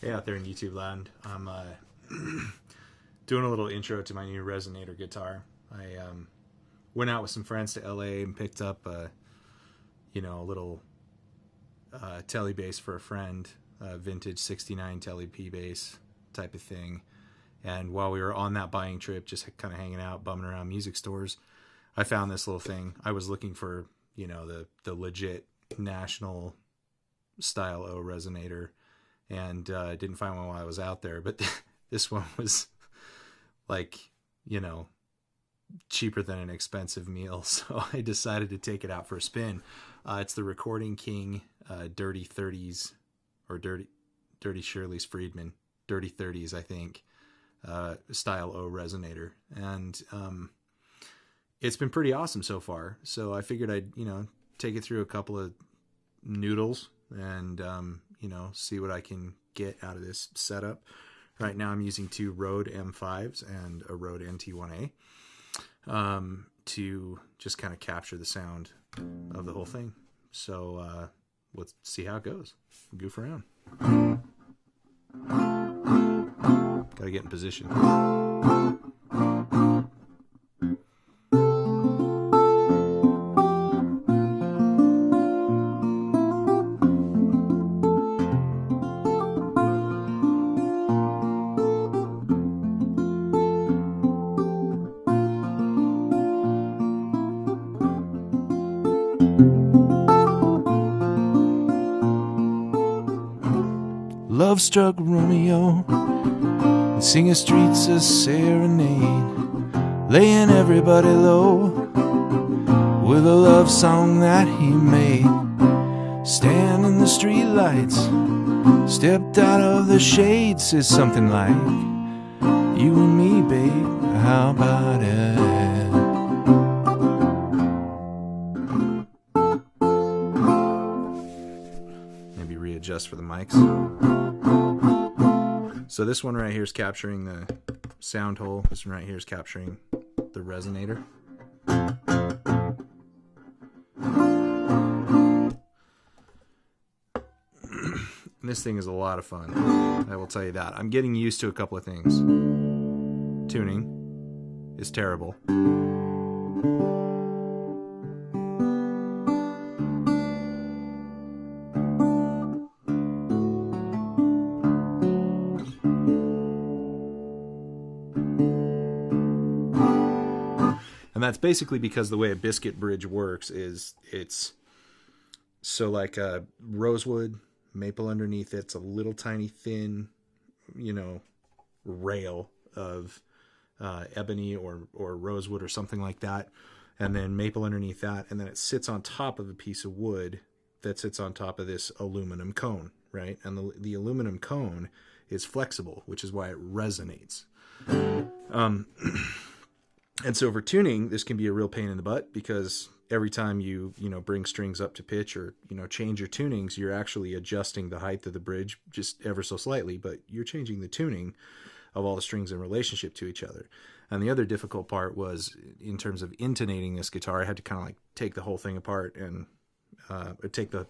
Hey, out there in YouTube land, I'm doing a little intro to my new Resonator guitar. I went out with some friends to LA and picked up a little telly bass for a friend, vintage '69 telly P bass type of thing. And while we were on that buying trip, just kind of hanging out, bumming around music stores, I found this little thing. I was looking for the legit national style O resonator, and didn't find one while I was out there. But this one was like, cheaper than an expensive meal. So I decided to take it out for a spin. It's the Recording King Dirty 30's, or Dirty Shirley's Friedman, Dirty 30's, I think, style O resonator. And it's been pretty awesome so far. So I figured I'd, take it through a couple of noodles and, see what I can get out of this setup. Right now I'm using two Rode M5s and a Rode NT1A to just kind of capture the sound of the whole thing. So let's see how it goes. Goof around. Gotta get in position. Love-struck Romeo, singing streets a serenade, laying everybody low with a love song that he made. Stand in the street lights, stepped out of the shade, says something like, you and me, babe, how about it? Maybe readjust for the mics. So this one right here is capturing the sound hole. This one right here is capturing the resonator. And this thing is a lot of fun, I will tell you that. I'm getting used to a couple of things. Tuning is terrible. And that's basically because the way a biscuit bridge works is it's so like a rosewood, maple underneath it's a little tiny thin, rail of ebony or rosewood or something like that, and then maple underneath that, and then it sits on top of a piece of wood that sits on top of this aluminum cone, right? And the aluminum cone is flexible, which is why it resonates. And so for tuning, this can be a real pain in the butt, because every time you bring strings up to pitch or change your tunings, you're actually adjusting the height of the bridge just ever so slightly, but you're changing the tuning of all the strings in relationship to each other. And the other difficult part was, in terms of intonating this guitar, I had to kind of like take the whole thing apart and take the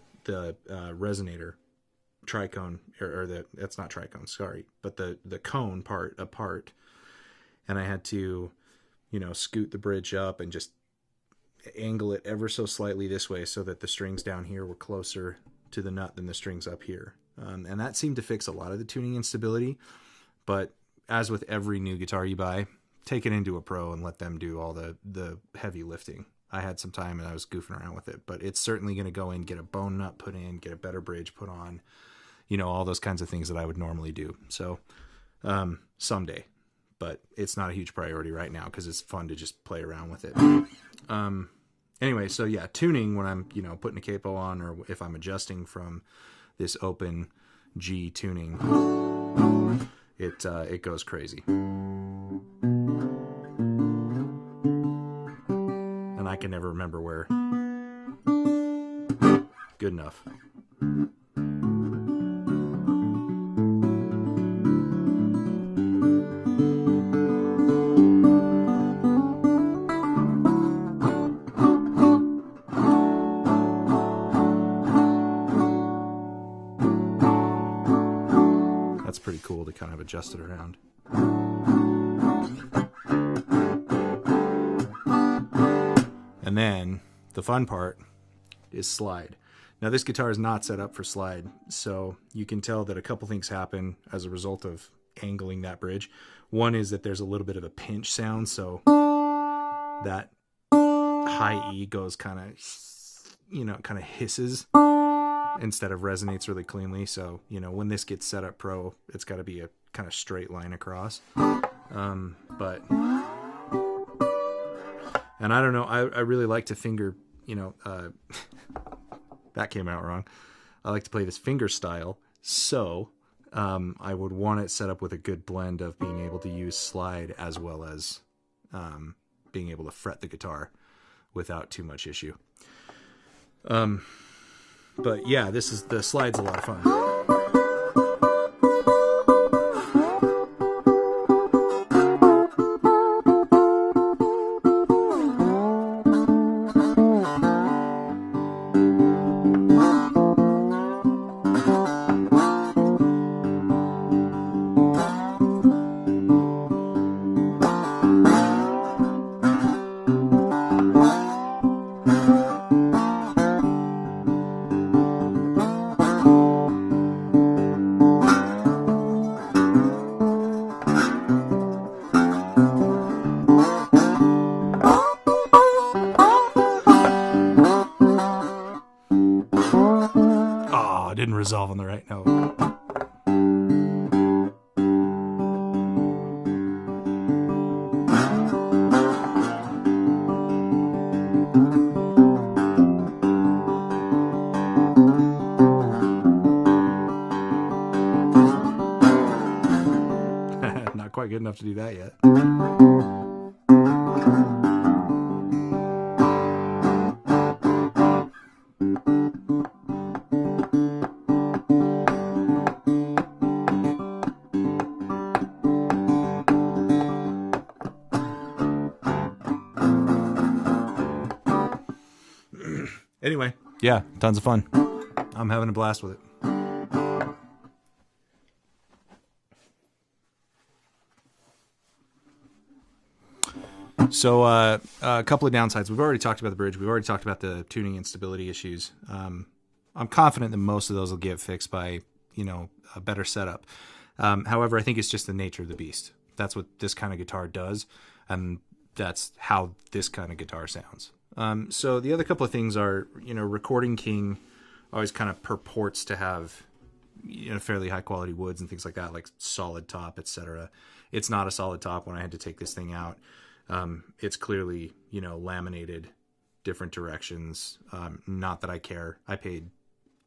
resonator tricone, or that's not tricone, sorry, but the cone part apart, and I had to scoot the bridge up and just angle it ever so slightly this way so that the strings down here were closer to the nut than the strings up here. And that seemed to fix a lot of the tuning instability. But as with every new guitar you buy, take it into a pro and let them do all the heavy lifting. I had some time and I was goofing around with it, but it's certainly going to go in, get a bone nut put in, get a better bridge put on, all those kinds of things that I would normally do. So someday. But it's not a huge priority right now because it's fun to just play around with it. Anyway, so yeah, tuning when I'm, putting a capo on, or if I'm adjusting from this open G tuning, it goes crazy. And I can never remember where. Good enough. that's pretty cool to kind of adjust it around. And then the fun part is slide. Now this guitar is not set up for slide, so you can tell that a couple things happen as a result of angling that bridge. One is that there's a little bit of a pinch sound, so that high E goes kind of hisses instead of resonates really cleanly. So, when this gets set up pro, it's got to be a kind of straight line across. But, and I don't know, I really like to finger, that came out wrong. I like to play this finger style. So, I would want it set up with a good blend of being able to use slide as well as, being able to fret the guitar without too much issue. But yeah, the slide's a lot of fun. Didn't resolve on the right note. Not quite good enough to do that yet. Anyway, yeah, tons of fun. I'm having a blast with it. So a couple of downsides. We've already talked about the bridge. We've already talked about the tuning instability issues. I'm confident that most of those will get fixed by, a better setup. However, I think it's just the nature of the beast. That's what this kind of guitar does, and that's how this kind of guitar sounds. So the other couple of things are, Recording King always kind of purports to have, fairly high quality woods and things like that, like solid top, etc. It's not a solid top. When I had to take this thing out, it's clearly, laminated different directions. Not that I care. I paid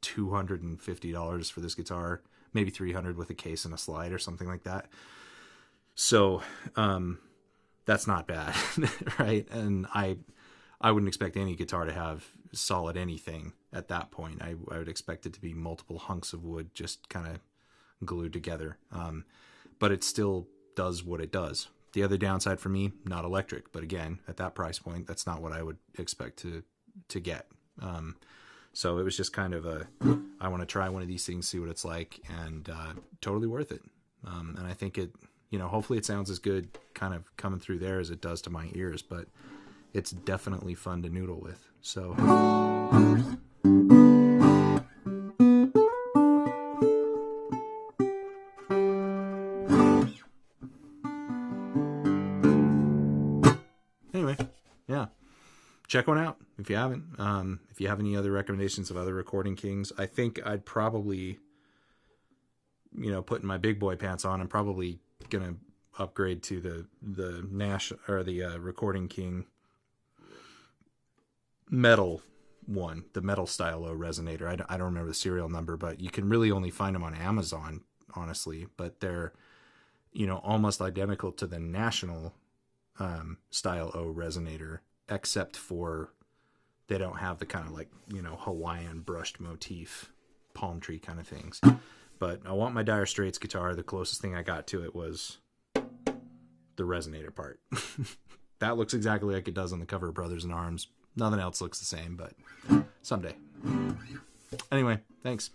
$250 for this guitar, maybe $300 with a case and a slide or something like that. So, that's not bad, right? And I wouldn't expect any guitar to have solid anything at that point. I would expect it to be multiple hunks of wood just kind of glued together. But it still does what it does. The other downside for me, not electric. But again, at that price point, that's not what I would expect to get. So it was just kind of I want to try one of these things, see what it's like, and totally worth it. And I think it, hopefully it sounds as good kind of coming through there as it does to my ears, but it's definitely fun to noodle with. So anyway, yeah, check one out if you haven't. If you have any other recommendations of other Recording Kings, I think I'd probably, putting my big boy pants on, I'm probably gonna upgrade to the Nash or the Recording King metal one, the metal style Resonator. I don't remember the serial number, but you can really only find them on Amazon, honestly. But they're, almost identical to the national style Resonator, except for they don't have the kind of like, Hawaiian brushed motif, palm tree kind of things. But I want my Dire Straits guitar. The closest thing I got to it was the Resonator part. That looks exactly like it does on the cover of Brothers in Arms. Nothing else looks the same, but someday. Anyway, thanks.